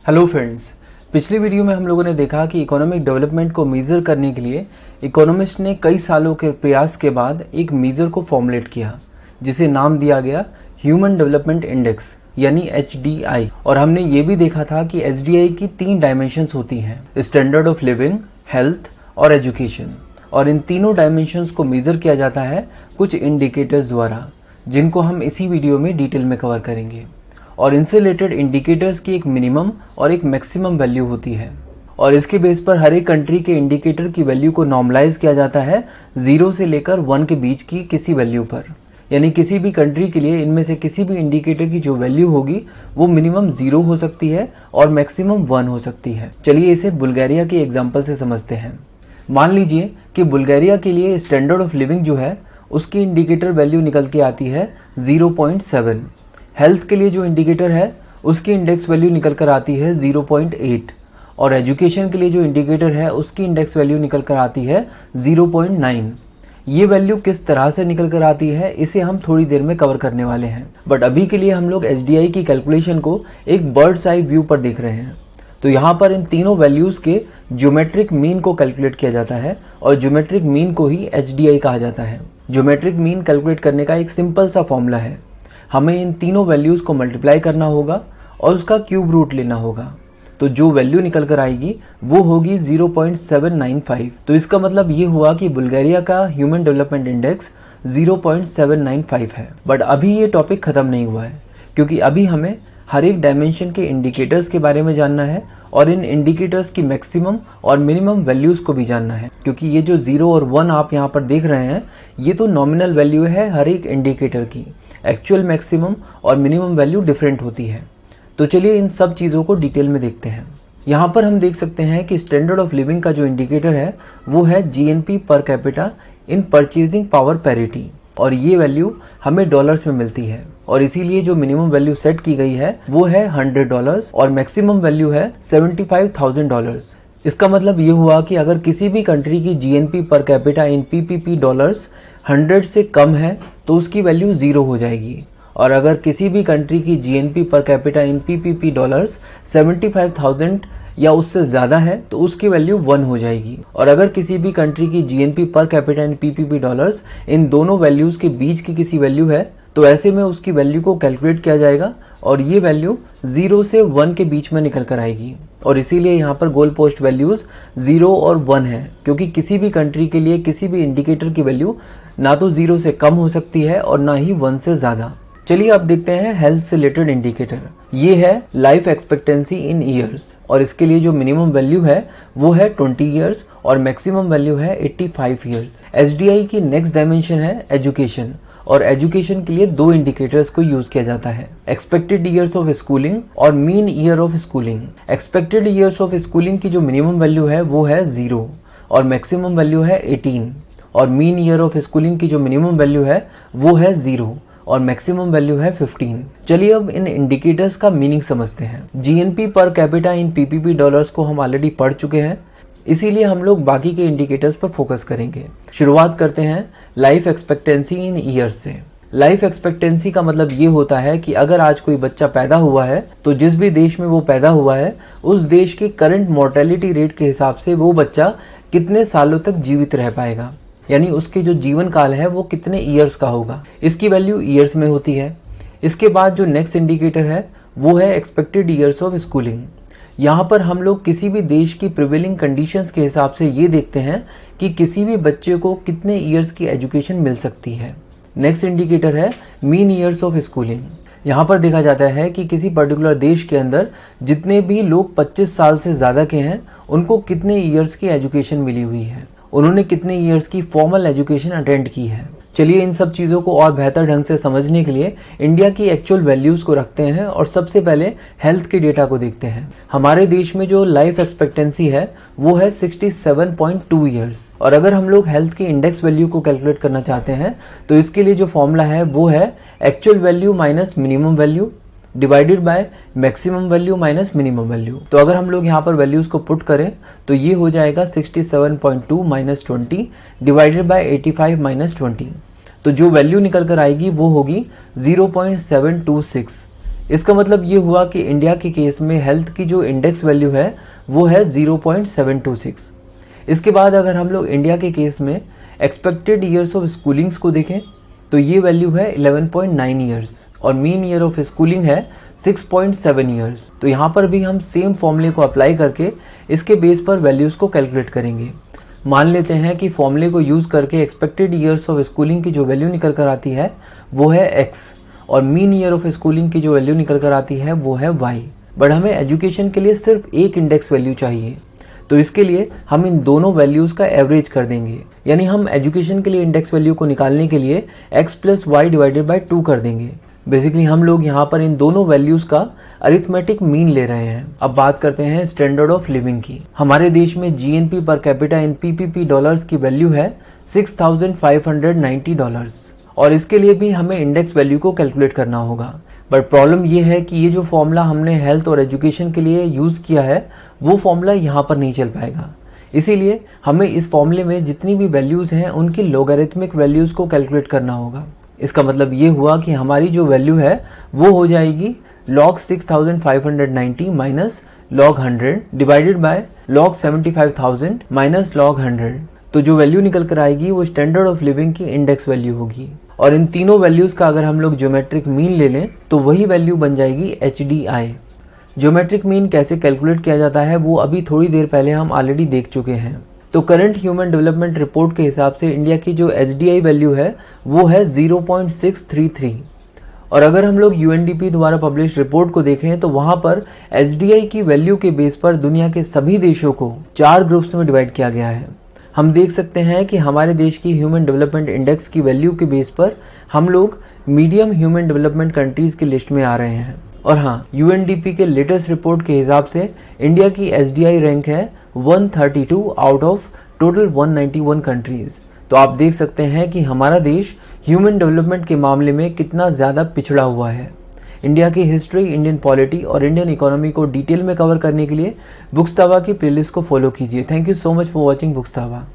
Hello friends, पिछली video में हम लोगों ने देखा कि इकोनॉमिक डेवलपमेंट को मेज़र करने के लिए इकोनॉमिस्ट ने कई सालों के प्रयास के बाद एक मेज़र को फॉर्मुलेट किया जिसे नाम दिया गया ह्यूमन डेवलपमेंट इंडेक्स यानी HDI। और हमने ये भी देखा था कि HDI की 3 डायमेंशंस होती हैं, स्टैंडर्ड ऑफ लिविंग, हेल्थ और एजुकेशन। और इन तीनों डायमेंशंस को मेज़र किया जाता है कुछ इंडिकेटर्स द्वारा, जिनको हम इसी वीडियो में डिटेल में कवर करेंगे। और इनसे रिलेटेड इंडिकेटर्स की एक मिनिमम और एक मैक्सिमम वैल्यू होती है और इसके बेस पर हर एक कंट्री के इंडिकेटर की वैल्यू को नॉर्मलाइज किया जाता है 0 से लेकर 1 के बीच की किसी वैल्यू पर। यानी किसी भी कंट्री के लिए इनमें से किसी भी इंडिकेटर की जो वैल्यू होगी वो मिनिमम 0 हो सकती है और मैक्सिमम 1 हो सकती है। चलिए इसे बुल्गारिया के एग्जाम्पल से समझते हैं। मान लीजिए कि बुल्गारिया के लिए स्टैंडर्ड ऑफ लिविंग जो है उसकी इंडिकेटर वैल्यू निकल के आती है 0.7। हेल्थ के लिए जो इंडिकेटर है उसकी इंडेक्स वैल्यू निकल कर आती है 0.8 और एजुकेशन के लिए जो इंडिकेटर है उसकी इंडेक्स वैल्यू निकल कर आती है 0.9। ये वैल्यू किस तरह से निकल कर आती है इसे हम थोड़ी देर में कवर करने वाले हैं, बट अभी के लिए हम लोग HDI की कैलकुलेशन को एक बर्ड्स आई व्यू पर देख रहे हैं। तो यहाँ पर इन तीनों वैल्यूज़ के ज्योमेट्रिक मीन को कैलकुलेट किया जाता है और ज्योमेट्रिक मीन को ही HDI कहा जाता है। ज्योमेट्रिक मीन कैलकुलेट करने का एक सिंपल सा फॉर्मूला है, हमें इन तीनों वैल्यूज़ को मल्टीप्लाई करना होगा और उसका क्यूब रूट लेना होगा। तो जो वैल्यू निकल कर आएगी वो होगी 0.795। तो इसका मतलब ये हुआ कि बुल्गारिया का ह्यूमन डेवलपमेंट इंडेक्स 0.795 है। बट अभी ये टॉपिक ख़त्म नहीं हुआ है, क्योंकि अभी हमें हर एक डायमेंशन के इंडिकेटर्स के बारे में जानना है और इन इंडिकेटर्स की मैक्सिमम और मिनिमम वैल्यूज़ को भी जानना है। क्योंकि ये जो 0 और 1 आप यहाँ पर देख रहे हैं ये तो नॉमिनल वैल्यू है हर एक इंडिकेटर की, एक्चुअल मैक्सिमम और मिनिमम वैल्यू डिफरेंट होती है। तो चलिए इन सब चीज़ों को डिटेल में देखते हैं। यहाँ पर हम देख सकते हैं कि स्टैंडर्ड ऑफ लिविंग का जो इंडिकेटर है वो है GNP पर कैपिटा इन परचेजिंग पावर पैरिटी और ये वैल्यू हमें डॉलर्स में मिलती है और इसीलिए जो मिनिमम वैल्यू सेट की गई है वो है $100 और मैक्सिमम वैल्यू है $75,000। इसका मतलब ये हुआ कि अगर किसी भी कंट्री की GNP पर कैपिटा इन PPP डॉलर्स 100 से कम है तो उसकी वैल्यू 0 हो जाएगी और अगर किसी भी कंट्री की GNP पर कैपिटा इन PPP डॉलर्स 75,000 या उससे ज़्यादा है तो उसकी वैल्यू 1 हो जाएगी। और अगर किसी भी कंट्री की GNP per capita in PPP dollars in दोनों वैल्यूज़ के बीच की किसी वैल्यू है तो ऐसे में उसकी वैल्यू को कैलकुलेट किया जाएगा और ये वैल्यू 0 से 1 के बीच में निकल कर आएगी। और इसीलिए यहाँ पर गोल पोस्ट वैल्यूज़ 0 और 1 है, क्योंकि किसी भी कंट्री के लिए किसी भी इंडिकेटर की वैल्यू ना तो 0 से कम हो सकती है और ना ही 1 से ज़्यादा। चलिए अब देखते हैं हेल्थ से रिलेटेड इंडिकेटर। ये है लाइफ एक्सपेक्टेंसी इन ईयर्स और इसके लिए जो मिनिमम वैल्यू है वो है 20 ईयर्स और मैक्सिमम वैल्यू है 85 ईयर्स। HDI की नेक्स्ट डायमेंशन है एजुकेशन और एजुकेशन के लिए 2 इंडिकेटर्स को यूज किया जाता है, एक्सपेक्टेड ईयर्स ऑफ स्कूलिंग और mean year of schooling. Expected years of schooling की जो मिनिमम वैल्यू है वो है 0 और मैक्सिमम वैल्यू है 18 और मीन ईयर ऑफ स्कूलिंग की जो मिनिमम वैल्यू है वो है 0 और मैक्सिमम वैल्यू है 15। चलिए अब इन इंडिकेटर्स का मीनिंग समझते हैं। GNP पर कैपिटा इन PPP डॉलर्स को हम ऑलरेडी पढ़ चुके हैं, इसीलिए हम लोग बाकी के इंडिकेटर्स पर फोकस करेंगे। शुरुआत करते हैं लाइफ एक्सपेक्टेंसी इन ईयर्स से। लाइफ एक्सपेक्टेंसी का मतलब ये होता है कि अगर आज कोई बच्चा पैदा हुआ है तो जिस भी देश में वो पैदा हुआ है उस देश के करंट मोर्टेलिटी रेट के हिसाब से वो बच्चा कितने सालों तक जीवित रह पाएगा, यानी उसके जो जीवन काल है वो कितने ईयर्स का होगा, इसकी वैल्यू ईयर्स में होती है। इसके बाद जो नेक्स्ट इंडिकेटर है वो है एक्सपेक्टेड ईयर्स ऑफ स्कूलिंग। यहाँ पर हम लोग किसी भी देश की प्रिवेलिंग कंडीशंस के हिसाब से ये देखते हैं कि किसी भी बच्चे को कितने ईयर्स की एजुकेशन मिल सकती है। नेक्स्ट इंडिकेटर है मीन ईयर्स ऑफ स्कूलिंग। यहाँ पर देखा जाता है कि किसी पर्टिकुलर देश के अंदर जितने भी लोग 25 साल से ज़्यादा के हैं उनको कितने ईयर्स की एजुकेशन मिली हुई है, उन्होंने कितने ईयर्स की फॉर्मल एजुकेशन अटेंड की है। चलिए इन सब चीज़ों को और बेहतर ढंग से समझने के लिए इंडिया की एक्चुअल वैल्यूज़ को रखते हैं और सबसे पहले हेल्थ के डेटा को देखते हैं। हमारे देश में जो लाइफ एक्सपेक्टेंसी है वो है 67.2 ईयर्स और अगर हम लोग हेल्थ की इंडेक्स वैल्यू को कैलकुलेट करना चाहते हैं तो इसके लिए जो फॉर्मूला है वो है actual value minus minimum value divided by maximum value minus minimum value. तो अगर हम लोग यहाँ पर वैल्यूज़ को पुट करें तो ये हो जाएगा 67.2 माइनस 20 डिवाइडेड बाय 85 माइनस 20। तो जो वैल्यू निकल कर आएगी वो होगी 0.726। इसका मतलब ये हुआ कि इंडिया के केस में हेल्थ की जो इंडेक्स वैल्यू है वो है 0.726। इसके बाद अगर हम लोग इंडिया के केस में एक्सपेक्टेड ईयर्स ऑफ स्कूलिंग्स को देखें तो ये वैल्यू है 11.9 ईयर्स और मीन ईयर ऑफ स्कूलिंग है 6.7 ईयर्स। तो यहाँ पर भी हम सेम फॉर्मूले को अप्लाई करके इसके बेस पर वैल्यूज़ को कैलकुलेट करेंगे। मान लेते हैं कि फॉर्मूले को यूज़ करके एक्सपेक्टेड ईयर्स ऑफ स्कूलिंग की जो वैल्यू निकल कर आती है वो है x और मीन ईयर ऑफ स्कूलिंग की जो वैल्यू निकल कर आती है वो है y। बट हमें एजुकेशन के लिए सिर्फ एक इंडेक्स वैल्यू चाहिए, तो इसके लिए हम इन दोनों वैल्यूज़ का एवरेज कर देंगे। यानी हम एजुकेशन के लिए इंडेक्स वैल्यू को निकालने के लिए x + y डिवाइडेड बाय 2 कर देंगे। बेसिकली हम लोग यहाँ पर इन दोनों वैल्यूज़ का अरिथमेटिक मीन ले रहे हैं। अब बात करते हैं स्टैंडर्ड ऑफ लिविंग की। हमारे देश में GNP पर कैपिटा इन PPP डॉलर्स की वैल्यू है $6,590 और इसके लिए भी हमें इंडेक्स वैल्यू को कैलकुलेट करना होगा। बट प्रॉब्लम ये है कि ये जो फॉर्मूला हमने हेल्थ और एजुकेशन के लिए यूज़ किया है वो फॉर्मूला यहाँ पर नहीं चल पाएगा। इसीलिए हमें इस फॉर्मूले में जितनी भी वैल्यूज़ हैं उनकी लॉगरिथमिक वैल्यूज़ को कैलकुलेट करना होगा। इसका मतलब ये हुआ कि हमारी जो वैल्यू है वो हो जाएगी log 6590 minus log 100 divided by log 75,000 minus log 100। तो जो वैल्यू निकल कर आएगी वो स्टैंडर्ड ऑफ लिविंग की इंडेक्स वैल्यू होगी। और इन तीनों वैल्यूज़ का अगर हम लोग ज्योमेट्रिक मीन ले लें तो वही वैल्यू बन जाएगी HDI। ज्योमेट्रिक मीन कैसे कैलकुलेट किया जाता है वो अभी थोड़ी देर पहले हम ऑलरेडी देख चुके हैं। तो करंट ह्यूमन डेवलपमेंट रिपोर्ट के हिसाब से इंडिया की जो HDI वैल्यू है वो है 0.633 और अगर हम लोग UNDP द्वारा पब्लिश रिपोर्ट को देखें तो वहाँ पर HDI की वैल्यू के बेस पर दुनिया के सभी देशों को 4 ग्रुप्स में डिवाइड किया गया है। हम देख सकते हैं कि हमारे देश की ह्यूमन डेवलपमेंट इंडेक्स की वैल्यू के बेस पर हम लोग मीडियम ह्यूमन डेवलपमेंट कंट्रीज़ की लिस्ट में आ रहे हैं। और हाँ, UNDP के लेटेस्ट रिपोर्ट के हिसाब से इंडिया की HDI रैंक है 132 आउट ऑफ टोटल 191 कंट्रीज़। तो आप देख सकते हैं कि हमारा देश ह्यूमन डेवलपमेंट के मामले में कितना ज़्यादा पिछड़ा हुआ है। इंडिया की हिस्ट्री, इंडियन पॉलिटी और इंडियन इकोनॉमी को डिटेल में कवर करने के लिए बुक्सतावा की प्लेलिस्ट को फॉलो कीजिए। Thank you so much for watching बुक्सतावा।